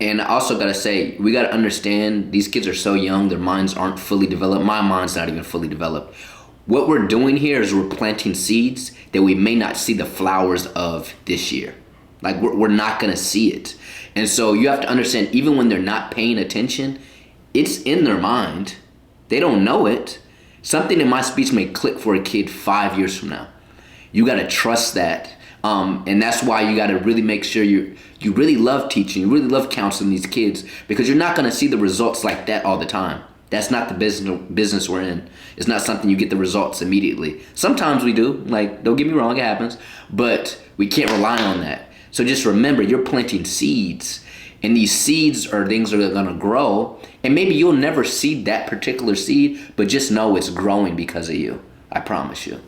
And I also gotta say, we gotta understand these kids are so young, their minds aren't fully developed. My mind's not even fully developed. What we're doing here is we're planting seeds that we may not see the flowers of this year. Like we're not gonna see it. And so you have to understand, even when they're not paying attention, it's in their mind. They don't know it. Something in my speech may click for a kid 5 years from now. You got to trust that. And that's why you got to really make sure you really love teaching, you really love counseling these kids, because you're not going to see the results like that all the time. That's not the business we're in. It's not something you get the results immediately. Sometimes we do. Like, don't get me wrong, it happens. But we can't rely on that. So just remember, you're planting seeds. And these seeds are things that are going to grow. And maybe you'll never see that particular seed, but just know it's growing because of you. I promise you.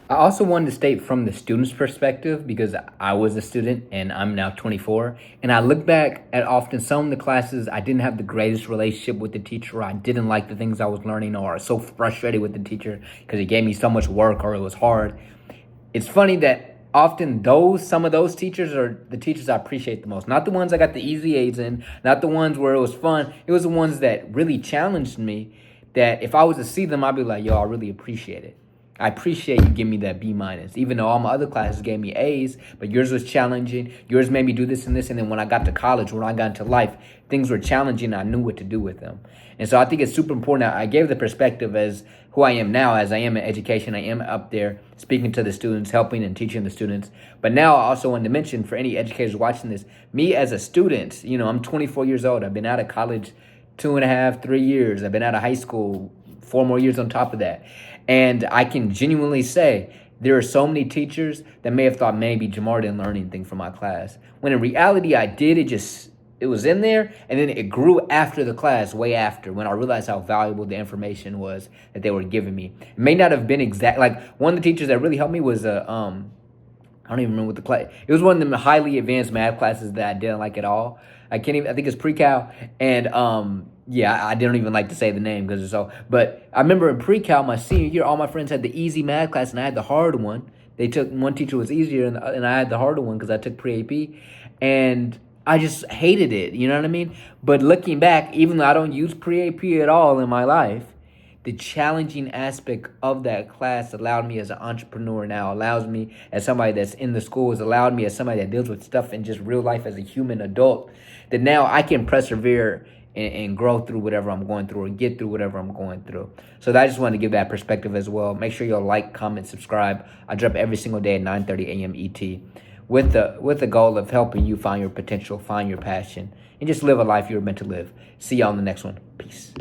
I also wanted to state from the student's perspective, because I was a student and I'm now 24. And I look back at often some of the classes I didn't have the greatest relationship with the teacher. Or I didn't like the things I was learning, or I was so frustrated with the teacher because it gave me so much work or it was hard. It's funny that often some of those teachers are the teachers I appreciate the most. Not the ones I got the easy A's in, not the ones where it was fun. It was the ones that really challenged me, that if I was to see them, I'd be like, yo, I really appreciate it. I appreciate you giving me that B minus, even though all my other classes gave me A's, but yours was challenging. Yours made me do this and this. And then when I got to college, when I got into life, things were challenging. I knew what to do with them. And so I think it's super important. I gave the perspective as who I am now, as I am in education. I am up there speaking to the students, helping and teaching the students. But now I also wanted to mention, for any educators watching this, me as a student, I'm 24 years old. I've been out of college 2.5, 3 years. I've been out of high school 4 more years on top of that. And I can genuinely say there are so many teachers that may have thought maybe Jamar didn't learn anything from my class, when in reality I did. It was in there, and then it grew after the class, way after, when I realized how valuable the information was that they were giving me. It may not have been exact. Like, one of the teachers that really helped me was I don't even remember what the class. It was one of the highly advanced math classes that I didn't like at all. I can't even. I think it's pre-cal, and I don't even like to say the name because it's so. But I remember in pre-cal, my senior year, all my friends had the easy math class, and I had the hard one. They took one teacher was easier, and I had the harder one because I took pre-AP, and I just hated it. You know what I mean? But looking back, even though I don't use pre-AP at all in my life, the challenging aspect of that class allowed me as an entrepreneur now, allows me as somebody that's in the schools, allowed me as somebody that deals with stuff in just real life as a human adult, that now I can persevere and grow through whatever I'm going through, or get through whatever I'm going through. So I just wanted to give that perspective as well. Make sure you'll like, comment, subscribe. I drop every single day at 9:30 a.m. ET with the goal of helping you find your potential, find your passion, and just live a life you were meant to live. See y'all in the next one. Peace.